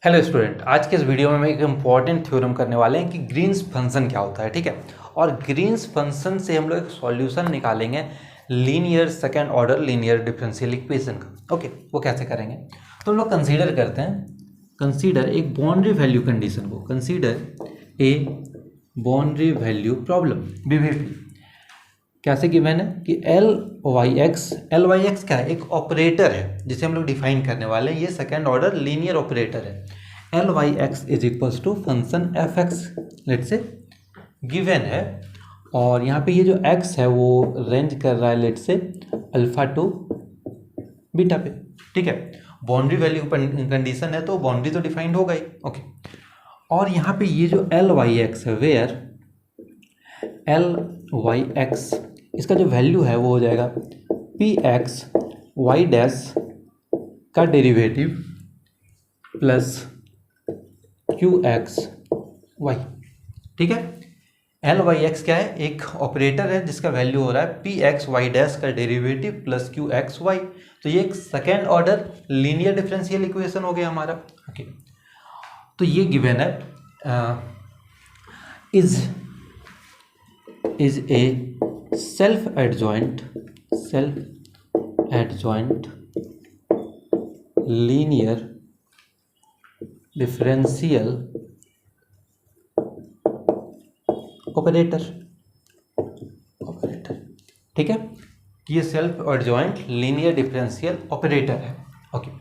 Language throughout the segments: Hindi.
हेलो स्टूडेंट, आज के इस वीडियो में हम एक इम्पॉर्टेंट थ्योरम करने वाले हैं कि ग्रीन्स फंक्शन क्या होता है। ठीक है, और ग्रीन्स फंक्शन से हम लोग एक सॉल्यूशन निकालेंगे linear second order linear differential equation का। ओके, वो कैसे करेंगे तो हम लोग कंसीडर करते हैं, कंसीडर एक बाउंड्री वैल्यू कंडीशन को, consider a boundary value problem BVP। कैसे गिवन है कि एल वाई एक्स क्या है, एक ऑपरेटर है जिसे हम लोग डिफाइन करने वाले हैं। ये सेकेंड ऑर्डर लीनियर ऑपरेटर है। L Y X is equals to function F X let say given है, और यहाँ पे ये जो एक्स है वो रेंज कर रहा है लेट से अल्फा टू बीटा पे। ठीक है, बाउंड्री वैल्यू कंडीशन है तो बाउंड्री तो डिफाइंड होगा ही। ओके, और यहाँ पे ये जो एल वाई एक्स है, वेयर एल वाई एक्स, इसका जो वैल्यू है वो हो जाएगा पी एक्स वाई डैश का derivative plus Q X Y. ठीक है, एल वाई एक्स क्या है, एक ऑपरेटर है जिसका वैल्यू हो रहा है पी एक्स वाई डैश का derivative plus Q X Y. तो ये एक second order linear differential equation हो गया हमारा। ओके, तो ये गिवन है is a self-adjoint linear differential operator। ठीक है, कि ये self adjoint linear differential operator है। ओके,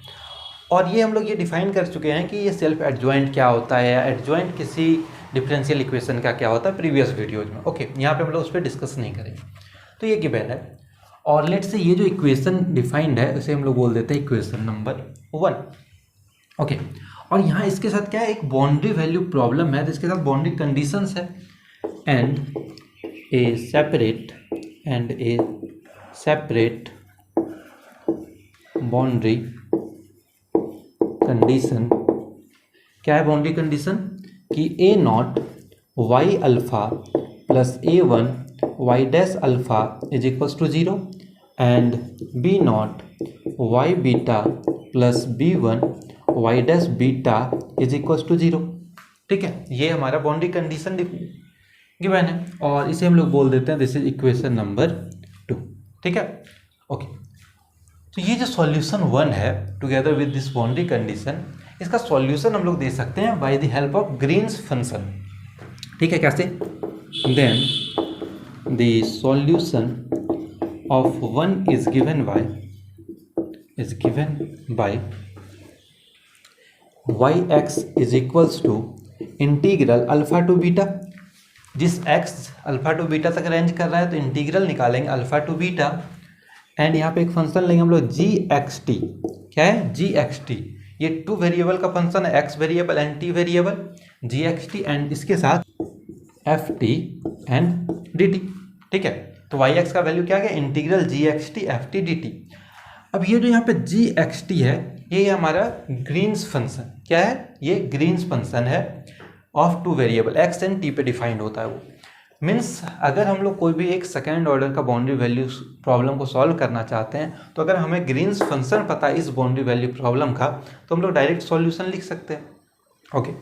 और ये हम लोग ये डिफाइन कर चुके हैं कि ये सेल्फ एडजॉइंट क्या होता है या एडजॉइंट किसी डिफरेंशियल इक्वेशन का क्या होता है प्रीवियस वीडियोज में। ओके, यहाँ पे हम लोग उस पर डिस्कस नहीं करेंगे। तो ये गिवन है, और लेट से ये जो इक्वेशन डिफाइंड है उसे हम लोग बोल देते हैं इक्वेशन नंबर 1। ओके, और यहाँ इसके साथ क्या है, एक बाउंड्री वैल्यू प्रॉब्लम है जिसके साथ बाउंड्री कंडीशंस है and a separate boundary condition. क्या है बाउंड्री कंडीशन कि A naught Y alpha plus A one Y dash alpha is equals to 0 and B naught Y beta plus B one Y dash beta is equals to 0। ठीक है, ये हमारा बाउंड्री कंडीशन गिवन है, और इसे हम लोग बोल देते हैं दिस इज इक्वेशन नंबर 2। ठीक है, ओके, तो ये जो सॉल्यूशन 1 है together with this boundary condition, इसका सॉल्यूशन हम लोग दे सकते हैं by the help of Green's function. ठीक है, कैसे, then the solution of 1 is given by Y X is equals to integral alpha to beta. जिस एक्स अल्फा टू बीटा तक रेंज कर रहा है तो इंटीग्रल निकालेंगे अल्फा टू बीटा, एंड यहाँ पे एक फंक्शन लेंगे हम लोग जी एक्स टी। क्या है, जी एक्स टी, ये 2 वेरिएबल का फंक्शन है, X variable and T variable, G X T, and इसके साथ F T and D T. ठीक है, तो वाई एक्स का वैल्यू क्या है, integral G X T F T D T. अब ये जो यहाँ पे जी एक्स टी है, ये हमारा ग्रीन्स फंक्शन क्या है, ये ग्रीन्स फंक्शन है of 2 variable x and T पे डिफाइंड होता है। वो मीन्स अगर हम लोग कोई भी एक सेकेंड ऑर्डर का बाउंड्री वैल्यू प्रॉब्लम को सॉल्व करना चाहते हैं, तो अगर हमें ग्रीन्स फंक्शन पता है इस बाउंड्री वैल्यू प्रॉब्लम का, तो हम लोग डायरेक्ट सॉल्यूशन लिख सकते हैं। ओके,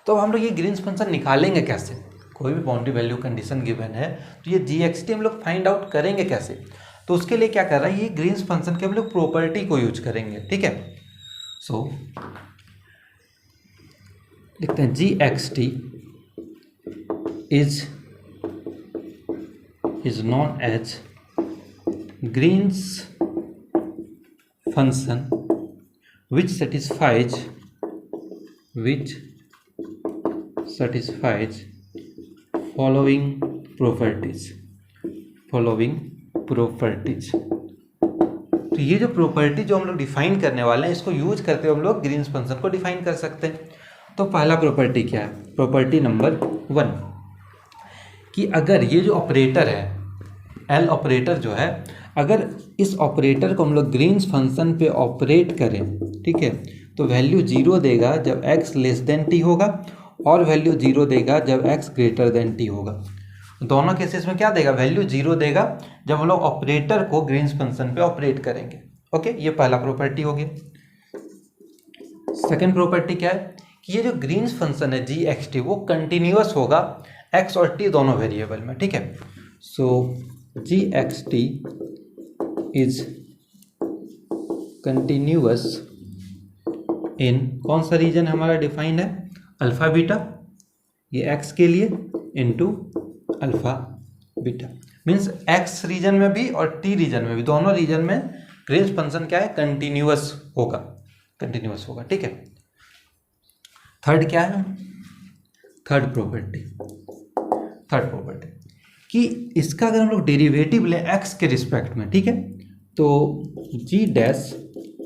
तो अब हम लोग ये ग्रीन्स फंक्शन निकालेंगे कैसे, कोई भी बाउंड्री वैल्यू कंडीशन गिवन है तो ये जी एक्स टी हम लोग फाइंड आउट करेंगे कैसे। तो उसके लिए क्या कर रहा है, ये ग्रीन्स फंक्शन के हम लोग प्रॉपर्टी को यूज करेंगे। ठीक है, सो लिखते हैं G X T is known as Green's function which satisfies following properties। तो ये जो प्रॉपर्टी जो हम लोग डिफाइन करने वाले हैं, इसको यूज करते हुए हम लोग ग्रीन्स फंक्शन को डिफाइन कर सकते हैं। तो पहला प्रॉपर्टी क्या है, प्रॉपर्टी नंबर 1, कि अगर ये जो ऑपरेटर है एल ऑपरेटर जो है, अगर इस ऑपरेटर को हम लोग ग्रीन्स फंक्शन पे ऑपरेट करें, ठीक है, तो वैल्यू 0 देगा जब x लेस देन टी होगा, और वैल्यू 0 देगा जब x ग्रेटर देन टी होगा। दोनों केसेस में क्या देगा, वैल्यू 0 देगा जब हम लोग ऑपरेटर को ग्रीन्स फंक्शन पे ऑपरेट करेंगे। ओके, ये पहला प्रॉपर्टी हो गया। सेकेंड प्रॉपर्टी क्या है कि ये जो ग्रीन्स फंक्शन है जी एक्स टी वो कंटिन्यूअस होगा एक्स और टी दोनों वेरिएबल में, ठीक है। सो G X T is continuous इन कौन सा रीजन हमारा डिफाइंड है, अल्फा बीटा, ये एक्स के लिए into alpha beta, means X region में भी और टी रीजन में भी, दोनों रीजन में ग्रीन्स फंक्शन क्या है, कंटिन्यूअस होगा, कंटिन्यूअस होगा, ठीक है। थर्ड क्या है, थर्ड प्रॉपर्टी कि इसका अगर हम लोग डेरिवेटिव लें एक्स के रिस्पेक्ट में, ठीक है, तो जी डैश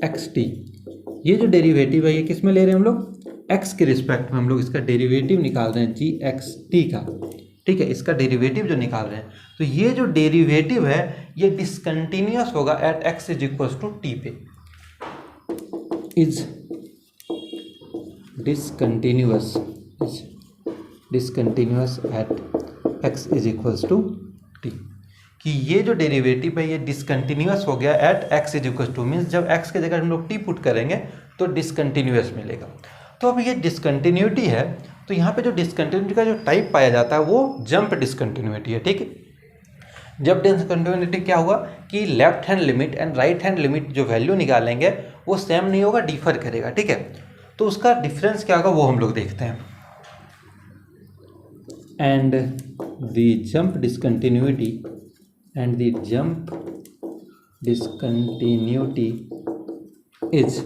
एक्स टी, ये जो डेरिवेटिव है ये किस में ले रहे हैं हम लोग, एक्स के रिस्पेक्ट में हम लोग इसका डेरिवेटिव निकाल रहे हैं जी एक्स टी का, ठीक है, इसका डेरिवेटिव जो निकाल रहे हैं, तो ये जो डेरिवेटिव है ये डिसकंटिन्यूअस होगा at X is equal to T पे, is discontinuous at X is equals to T, कि ये जो डेरिवेटिव है ये डिसकंटिन्यूअस हो गया at X is equals to, means जब एक्स की जगह हम लोग टी पुट करेंगे तो डिसकंटिन्यूअस मिलेगा। तो अब ये डिसकंटिन्यूटी है, तो यहाँ पे जो डिसकंटिन्यूटी का जो टाइप पाया जाता है वो जंप डिसकंटिन्यूटी है, ठीक है। जब डिसकंटिन्यूटी क्या हुआ कि left hand limit and right hand limit जो वैल्यू निकालेंगे वो सेम नहीं होगा, डिफर करेगा, ठीक है। तो उसका डिफरेंस क्या होगा वो हम लोग देखते हैं। And the jump discontinuity is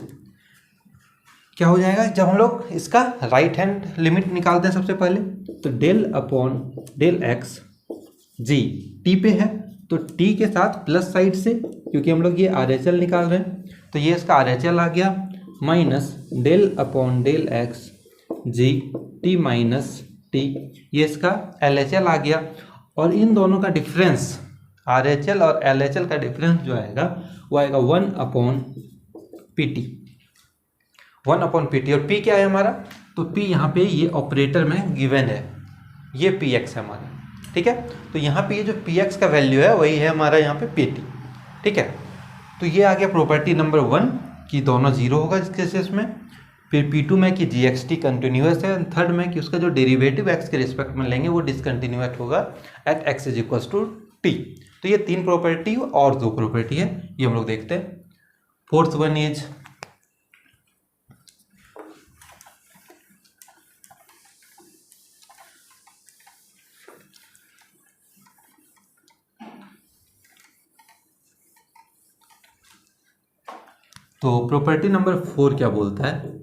क्या हो जाएगा, जब हम लोग इसका राइट हैंड लिमिट निकालते हैं सबसे पहले, तो del upon del X G T पे है, तो टी के साथ प्लस साइड से, क्योंकि हम लोग ये आर एच एल निकाल रहे हैं, तो ये इसका आर एच एल आ गया, minus del upon del X G T minus T, ये इसका एल एच एल आ गया, और इन दोनों का डिफरेंस आर एच एल और एल एच एल का डिफरेंस जो आएगा वो आएगा 1 upon P T, 1 upon P T, और पी क्या है हमारा, तो पी यहाँ पे ये ऑपरेटर में गिवन है, ये पी एक्स है हमारा, ठीक है। तो यहाँ पे ये जो पी एक्स का वैल्यू है वही है हमारा यहाँ पे पी टी, ठीक है। तो ये आ गया प्रॉपर्टी नंबर 1 कि दोनों जीरो होगा इस केसेस में, फिर P2 में कि जी एक्स टी कंटिन्यूस है, थर्ड में कि उसका जो डेरिवेटिव एक्स के रिस्पेक्ट में लेंगे वो डिसकंटिन्यूस होगा at X is equal to T. तो ये 3 प्रॉपर्टी और 2 प्रॉपर्टी है, ये हम लोग देखते हैं। फोर्थ वन इज तो प्रॉपर्टी नंबर 4 क्या बोलता है,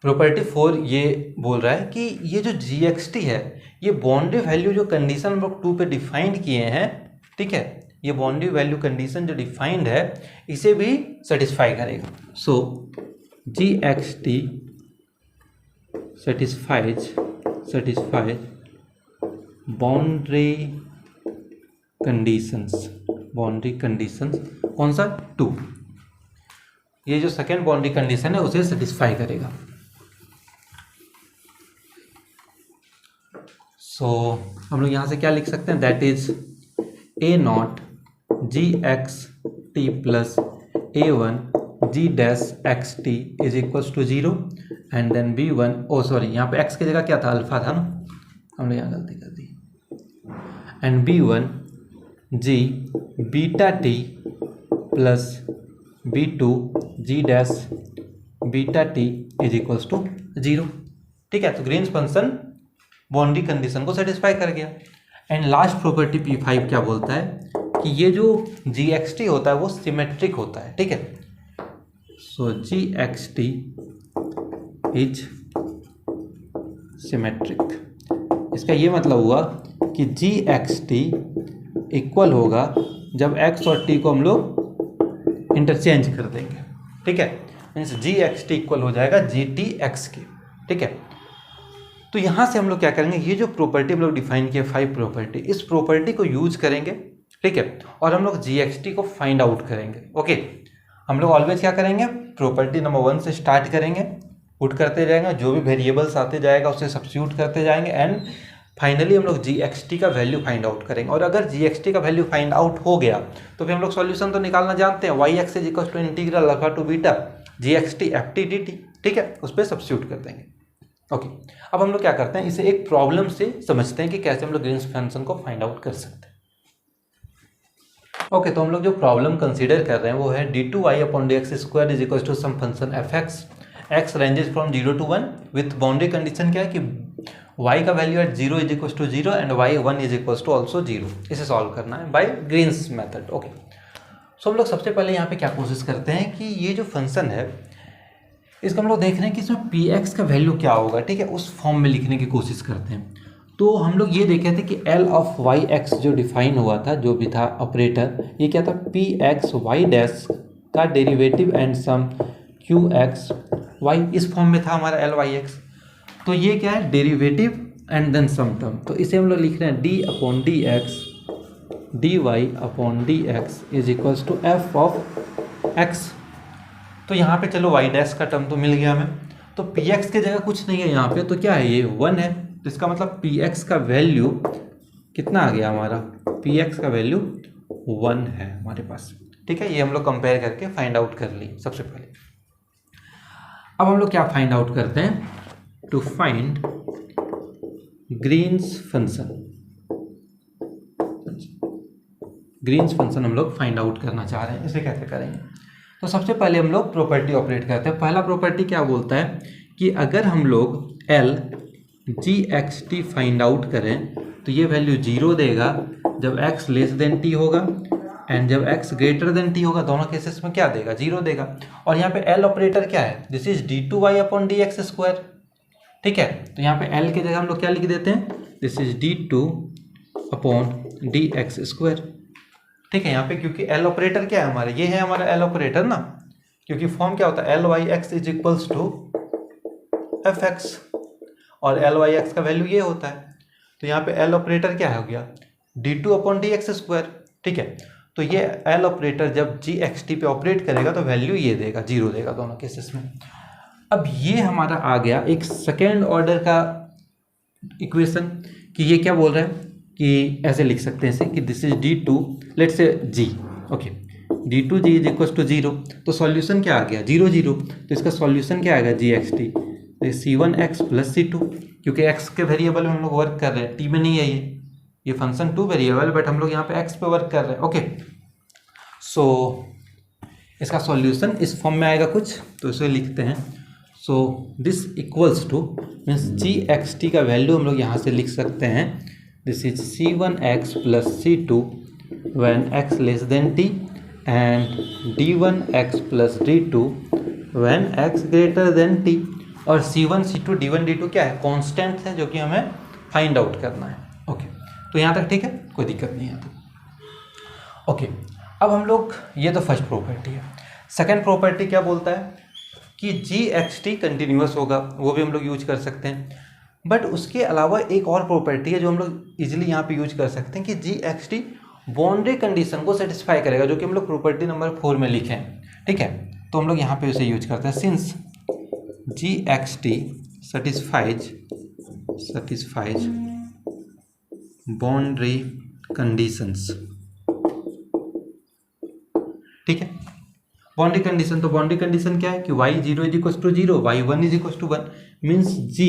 प्रॉपर्टी 4 ये बोल रहा है कि ये जो जी एक्स टी है ये बाउंड्री वैल्यू जो कंडीशन हम लोग 2 पे डिफाइंड किए हैं, ठीक है, ये बाउंड्री वैल्यू कंडीशन जो डिफाइंड है इसे भी सेटिस्फाई करेगा। So G X T satisfies boundary conditions कौन सा 2, ये जो सेकेंड बाउंड्री कंडीशन है उसे सेटिस्फाई करेगा। सो हम लोग यहाँ से क्या लिख सकते हैं, that is A naught G X T plus A one G dash X T is equals to 0 and then B one, oh sorry यहाँ पे एक्स की जगह क्या था, अल्फा था ना, हमने यहाँ गलती कर दी, and B one G beta T plus B two G dash beta T is equals to 0, ठीक है। तो ग्रीन्स फंक्शन बाउंड्री कंडीशन को सेटिस्फाई कर गया। एंड लास्ट प्रॉपर्टी P5 क्या बोलता है कि ये जो जी एक्स टी होता है वो सिमेट्रिक होता है, ठीक है। सो G X T is symmetric, इसका ये मतलब हुआ कि जी एक्स टी इक्वल होगा जब एक्स और टी को हम लोग इंटरचेंज कर देंगे, ठीक है, मीन्स जी एक्स टी इक्वल हो जाएगा जी टी एक्स के, ठीक है। तो यहाँ से हम लोग क्या करेंगे, ये जो प्रॉपर्टी हम लोग डिफाइन किए 5 प्रॉपर्टी, इस प्रॉपर्टी को यूज करेंगे, ठीक है, और हम लोग जी एक्स टी को फाइंड आउट करेंगे। ओके, हम लोग ऑलवेज क्या करेंगे, प्रॉपर्टी नंबर 1 से स्टार्ट करेंगे, पुट करते जाएंगे, जो भी वेरिएबल्स आते जाएगा उसे सब्स्टिट्यूट करते जाएंगे, एंड फाइनली हम लोग जी एक्स टी का वैल्यू फाइंड आउट करेंगे। और अगर जी एक्स टी का वैल्यू फाइंड आउट हो गया तो फिर हम लोग सॉल्यूशन तो निकालना जानते हैं, Y X is equal to integral alpha to beta G X T F T D T, ठीक है, उस पर सब्स्टिट्यूट कर देंगे। ओके, अब हम लोग क्या करते हैं, इसे एक प्रॉब्लम से समझते हैं कि कैसे हम लोग ग्रीन्स फंक्शन को फाइंड आउट कर सकते हैं। ओके, तो हम लोग जो प्रॉब्लम कंसीडर कर रहे हैं वो है d2y/dx² is equal to some function f(x), x ranges from 0 to 1 with boundary condition क्या है कि y का value at 0 is equal to 0 and y1 is equal to also 0। इसे सॉल्व करना है by Green's method. Okay, so हम लोग सबसे पहले यहाँ पे क्या कोशिश करते हैं कि ये जो फंक्शन है इसका हम लोग देख रहे हैं कि इसमें px का वैल्यू क्या होगा, ठीक है, उस फॉर्म में लिखने की कोशिश करते हैं। तो हम लोग ये देखे थे कि L ऑफ वाई एक्स जो डिफाइन हुआ था, जो भी था ऑपरेटर, ये क्या था, पी एक्स वाई डैश का derivative and some Q X Y, इस फॉर्म में था हमारा L वाई एक्स। तो ये क्या है, derivative and then some term, तो इसे हम लोग लिख रहे हैं d/dx dy/dx is equals to f of x। तो यहाँ पे चलो वाई डैश का टर्म तो मिल गया हमें, तो पी एक्स की जगह कुछ नहीं है यहाँ पे, तो क्या है, ये 1 है, तो इसका मतलब पी एक्स का वैल्यू कितना आ गया हमारा, पी एक्स का वैल्यू 1 है हमारे पास, ठीक है। ये हम लोग कंपेयर करके फाइंड आउट कर ली सबसे पहले। अब हम लोग क्या फाइंड आउट करते हैं, to find Green's function. Green's function हम लोग फाइंड आउट करना चाह रहे हैं, इसे कैसे करेंगे। तो सबसे पहले हम लोग प्रॉपर्टी ऑपरेट करते हैं। पहला प्रॉपर्टी क्या बोलता है कि अगर हम लोग L G X T find out करें तो ये वैल्यू 0 देगा जब x लेस देन टी होगा, एंड जब x ग्रेटर देन टी होगा, दोनों केसेस में क्या देगा, 0 देगा। और यहाँ पे L ऑपरेटर क्या है, दिस इज d2y/dx², ठीक है। तो यहाँ पे L की जगह हम लोग क्या लिख देते हैं, दिस इज d2/dx², ठीक है। यहाँ पे क्योंकि L ऑपरेटर क्या है हमारे, ये है हमारा L ऑपरेटर ना, क्योंकि फॉर्म क्या होता है, L(y(x is equals to f(x), और L(y(x) का वैल्यू ये होता है। तो यहाँ पे L ऑपरेटर क्या हो गया, d2/dx², ठीक है। तो ये L ऑपरेटर जब gxt पे ऑपरेट करेगा तो वैल्यू ये देगा, 0 देगा दोनों केसेस में। अब ये हमारा आ गया एक सेकेंड ऑर्डर का इक्वेशन, कि ये क्या बोल रहा है कि ऐसे लिख सकते हैं इसे कि this is d2 let's say g, okay, d2g is equal to 0। तो सॉल्यूशन क्या आ गया, 0 0, तो इसका सॉल्यूशन क्या आएगा, gxt c1x प्लस c2, क्योंकि x के वेरिएबल में हम लोग वर्क कर रहे हैं, t में नहीं है ये फंक्शन 2 वेरिएबल, बट हम लोग यहाँ पे x पे वर्क कर रहे हैं, ओके। सो इसका सॉल्यूशन इस फॉर्म में आएगा कुछ, तो इसे लिखते हैं। So this equals to means gxt का वैल्यू हम लोग यहाँ से लिख सकते हैं, this is c1x plus c2 when x less then t, and d1x plus d2 when x greater than t। और c1 c2 d1 d2 क्या है, कांस्टेंट है जो कि हमें फाइंड आउट करना है, ओके। तो यहाँ तक ठीक है, कोई दिक्कत नहीं है तो ओके। अब हम लोग, ये तो फर्स्ट प्रॉपर्टी है। सेकंड प्रॉपर्टी क्या बोलता है कि gxt कंटिन्यूअस होगा, वो भी हम लोग यूज कर सकते हैं। बट उसके अलावा एक और प्रॉपर्टी है जो हम लोग इजीली यहाँ पे यूज कर सकते हैं कि gxt बाउंड्री कंडीशन को सेटिस्फाई करेगा, जो कि हम लोग प्रॉपर्टी नंबर 4 में लिखे हैं, ठीक है। तो हम लोग यहाँ पे उसे यूज करते हैं, since gxt satisfies boundary conditions, ठीक है। बाउंड्री कंडीशन, तो बाउंड्री कंडीशन क्या है कि y 0 is equal to 0, y1 is equal to 1, means g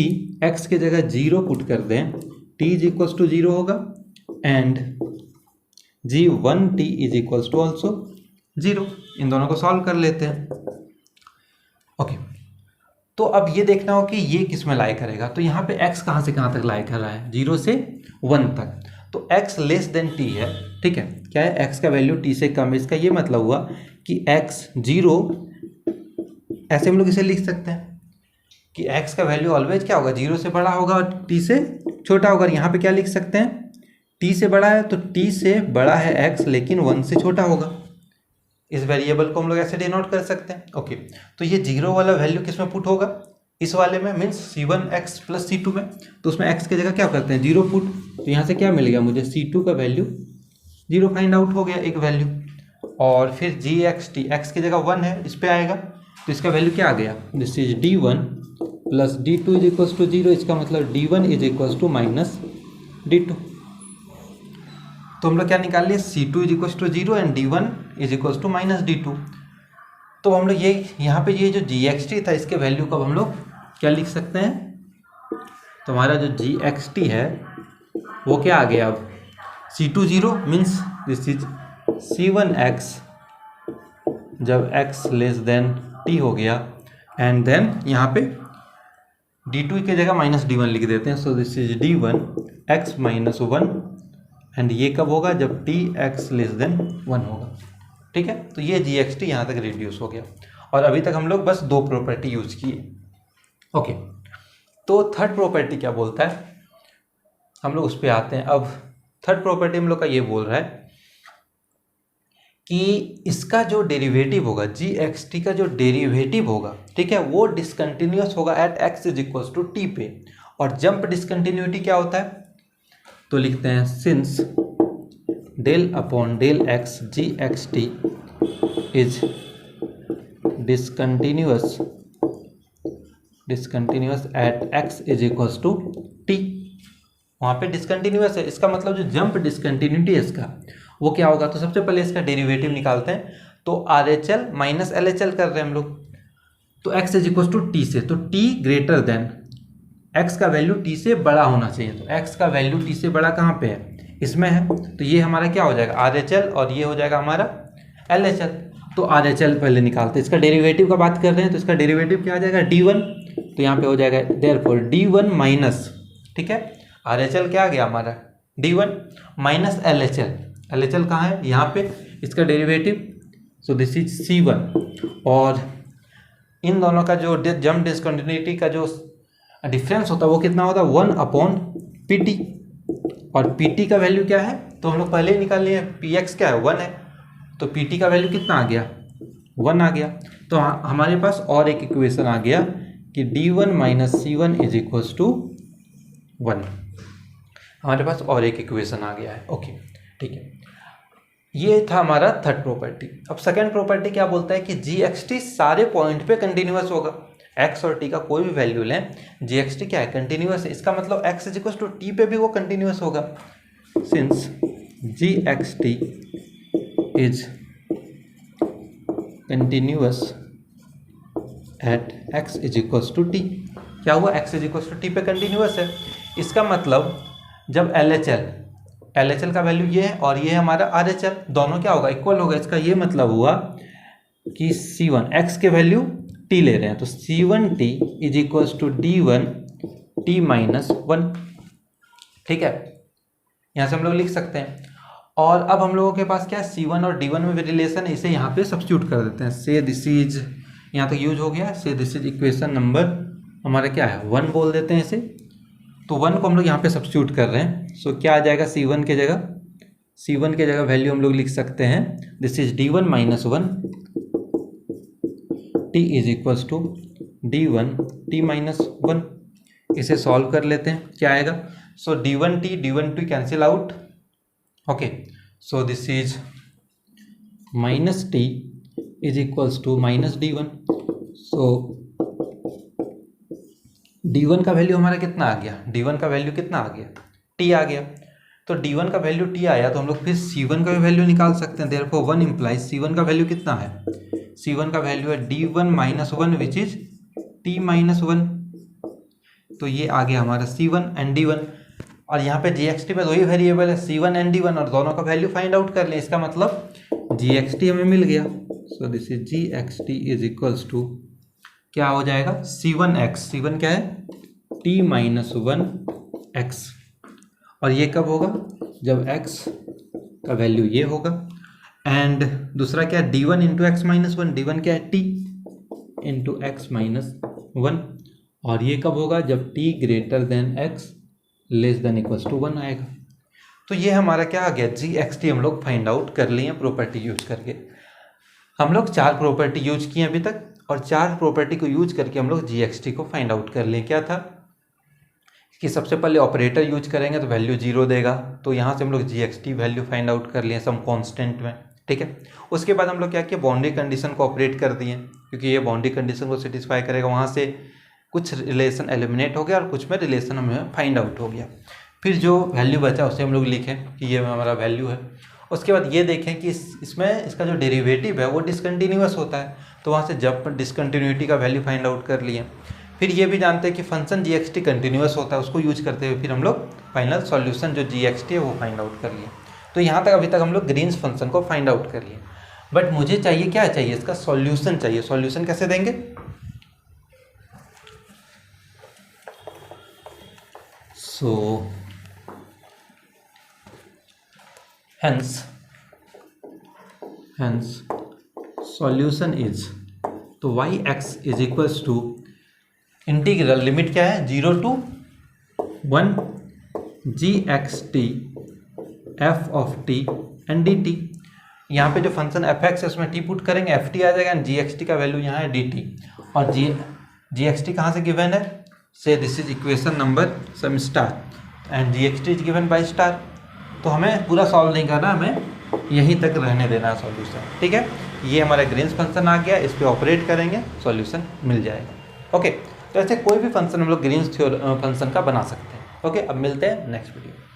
x के जगह 0 पुट कर दें, t इज इक्वल टू 0 होगा, and g1t is equal to also 0। इन दोनों को सॉल्व कर लेते हैं, ओके। तो अब ये देखना हो कि ये किस में लाई करेगा, तो यहाँ पे x कहाँ से कहाँ तक लाई कर रहा है, 0 से 1 तक, तो x लेस देन t है, ठीक है। क्या है, x का वैल्यू t से कम है, इसका ये मतलब हुआ कि x 0, ऐसे हम लोग इसे लिख सकते हैं कि x का वैल्यू ऑलवेज क्या होगा, 0 से बड़ा होगा और t से छोटा होगा। यहाँ पे क्या लिख सकते हैं, t से बड़ा है तो t से बड़ा है x, लेकिन 1 से छोटा होगा। इस वेरिएबल को हम लोग ऐसे डिनोट कर सकते हैं, ओके। तो ये 0 वाला वैल्यू किस में पुट होगा, इस वाले में, मीन्स c1x प्लस c2 में। तो उसमें x की जगह क्या करते हैं, 0 पुट, तो यहाँ से क्या मिल गया मुझे, c2 का वैल्यू 0 फाइंड आउट हो गया, एक वैल्यू। और फिर gxt x की जगह 1 है, इस पे आएगा, तो इसका वैल्यू क्या आ गया, this is d1 plus d2 is equal to 0, इसका मतलब d1 is equal to minus d2। तो हम लोग क्या निकाल लिए, c2 is equal to 0 and d1 is equal to minus d2। तो हम लोग ये यहाँ पे ये जो GXT था इसके वैल्यू को हम लोग क्या लिख सकते हैं, तो हमारा जो GXT है वो क्या आ गया अब C20 means this is C1x जब x लेस देन t हो गया, एंड देन यहाँ पे D2 की जगह -D1 लिख देते हैं, सो this is D1 x -1, and ये कब होगा जब t x लेस देन 1 होगा। ठीक है, तो ये GXT यहाँ तक रिड्यूस हो गया, और अभी तक हम लोग बस 2 प्रॉपर्टी यूज किए। ओके, तो थर्ड प्रॉपर्टी क्या बोलता है, हम लोग उस पर आते हैं। अब थर्ड प्रॉपर्टी हम लोग का ये बोल रहा है कि इसका जो डेरिवेटिव होगा, GXT का जो डेरिवेटिव होगा, ठीक है, वो डिसकंटिन्यूअस होगा at x is equal to T पे। और जंप डिसकंटिन्यूटी क्या होता है, तो लिखते हैं since del upon del x GXT is discontinuous at x is equal to t. वहाँ पे डिसकंटिन्यूअस है, इसका मतलब जो जंप डिसकंटिन्यूटी है इसका वो क्या होगा, तो सबसे पहले इसका डेरिवेटिव निकालते हैं। तो RHL माइनस LHL कर रहे हैं हम लोग, तो x is equal to t से, तो t ग्रेटर देन x का वैल्यू t से बड़ा होना चाहिए। तो x का वैल्यू t से बड़ा कहाँ पे है, इसमें है, तो ये हमारा क्या हो जाएगा RHL, और ये हो जाएगा हमारा LHL। तो RHL पहले निकालते हैं, इसका डेरिवेटिव का बात कर रहे हैं, तो इसका डेरिवेटिव क्या आ जाएगा D1, तो यहाँ पे हो जाएगा देयरफॉर D1 माइनस, ठीक है, RHL क्या आ गया हमारा D1 माइनस LHL कहाँ है यहाँ पे, इसका derivative, so this is C1, और इन दोनों का जो जंप डिसकंटिन्यूटी का जो डिफरेंस होता है वो कितना होता है 1 अपॉन PT, और PT का वैल्यू क्या है, तो हम लोग पहले ही निकाल लिए, PX क्या है 1 है, तो PT का वैल्यू कितना आ गया 1 आ गया। तो हमारे पास और एक इक्वेशन आ गया कि D1 minus C1 is equals to 1, हमारे पास और एक इक्वेशन आ गया है। ओके, ठीक है, ये था हमारा थर्ड प्रॉपर्टी। अब सेकंड प्रॉपर्टी क्या बोलता है कि GXT सारे पॉइंट पे कंटिन्यूअस होगा, x और t का कोई भी वैल्यू लें, GXT क्या है कंटिन्यूअस है, इसका मतलब x is equal to t पे भी वो कंटिन्यूअस होगा, since GXT is continuous at x is equal to t। क्या हुआ, x is equal to t पे कंटिन्यूअस है, इसका मतलब जब LHL का वैल्यू ये है और ये है हमारा RHL, दोनों क्या होगा इक्वल होगा। इसका ये मतलब हुआ कि C1 x के वैल्यू t ले रहे हैं, तो C1t is equals to D1 t minus 1। ठीक है, यहाँ से हम लोग लिख सकते हैं। और अब हम लोगों के पास क्या है, C1 और D1 में भी रिलेशन है, इसे यहाँ पे सब्स्टिट्यूट कर देते हैं। से दिस इज, यहाँ तक यूज हो गया, से दिस इज इक्वेशन नंबर हमारा क्या है 1 बोल देते हैं इसे। तो 1 को हम लोग यहाँ पे सब्स्टिट्यूट कर रहे हैं, सो क्या आ जाएगा C1 के जगह वैल्यू हम लोग लिख सकते हैं, this is D1 minus 1 t is equals to D1 t minus 1। इसे सॉल्व कर लेते हैं, क्या आएगा, so D1t cancel out, okay, so this is minus t is equals to minus D1। So D1 का वैल्यू हमारा कितना आ गया, D1 का वैल्यू कितना आ गया, t आ गया। तो D1 का वैल्यू t आया, तो हम लोग फिर C1 का भी वैल्यू निकाल सकते हैं। देयरफॉर 1 इम्प्लाइज C1 का वैल्यू कितना है, C1 का वैल्यू है D1 minus 1 which is t minus 1। तो ये आ गया हमारा C1 एंड D1, और यहाँ पे GXT में 2 ही वेरिएबल है C1 एंड D1, और दोनों का वैल्यू फाइंड आउट कर लें। इसका मतलब GXT हमें मिल गया, so this is GXT is equals to क्या हो जाएगा C1x, C1 क्या है t माइनस 1x, और ये कब होगा जब x का वैल्यू ये होगा। एंड दूसरा क्या है D1 into x minus 1, D1 क्या है t इंटू एक्स माइनस 1, और ये कब होगा जब t greater than x less than equals to 1 आएगा। तो ये हमारा क्या आ गया GXT हम लोग फाइंड आउट कर लिए प्रॉपर्टी यूज करके। हम लोग 4 प्रॉपर्टी यूज किए अभी तक, और 4 प्रॉपर्टी को यूज करके हम लोग GXT को फाइंड आउट कर लें। क्या था कि सबसे पहले ऑपरेटर यूज करेंगे तो वैल्यू 0 देगा, तो यहाँ से हम लोग GXT वैल्यू फाइंड आउट कर लिए सम कांस्टेंट में। ठीक है, उसके बाद हम लोग क्या किया, बाउंड्री कंडीशन को ऑपरेट कर दिए, क्योंकि ये बाउंड्री कंडीशन को सेटिस्फाई करेगा। वहाँ से कुछ रिलेशन एलिमिनेट हो गया और कुछ में रिलेशन हमें फाइंड आउट हो गया। फिर जो वैल्यू बचा उसे हम लोग लिखें कि ये हमारा वैल्यू है, उसके बाद ये देखें कि इसमें इसका जो डेरिवेटिव है वो डिसकंटिन्यूअस होता है, तो वहाँ से जब डिसकंटिन्यूटी का वैल्यू फाइंड आउट कर लिए। फिर ये भी जानते हैं कि फंक्शन जी कंटिन्यूअस होता है, उसको यूज करते हुए फिर हम लोग फाइनल सॉल्यूशन जो जी है वो फाइंड आउट कर लिए। तो यहाँ तक अभी तक हम लोग ग्रीन्स फंक्शन को फाइंड आउट कर लिए। बट मुझे चाहिए क्या चाहिए, इसका सॉल्यूशन चाहिए। सॉल्यूशन कैसे देंगे? सो hence solution is, तो y(x) is equals to integral, limit क्या है 0 to 1 g(xt) f of t and dt। यहाँ पे जो फंक्शन f(x) है उसमें t पुट करेंगे, ft आ जाएगा, g(xt) का वैल्यू यहाँ है dt, और g(xt) कहाँ से गिवन है, say this is equation number some star and g(xt) is given by star. तो हमें पूरा सॉल्व नहीं करना, हमें यहीं तक रहने देना है सॉल्यूशन, ठीक है। ये हमारा ग्रीन्स फंक्शन आ गया, इस पर ऑपरेट करेंगे सॉल्यूशन मिल जाएगा। ओके, तो ऐसे कोई भी फंक्शन हम लोग ग्रीन्स फंक्शन का बना सकते हैं। ओके, अब मिलते हैं नेक्स्ट वीडियो।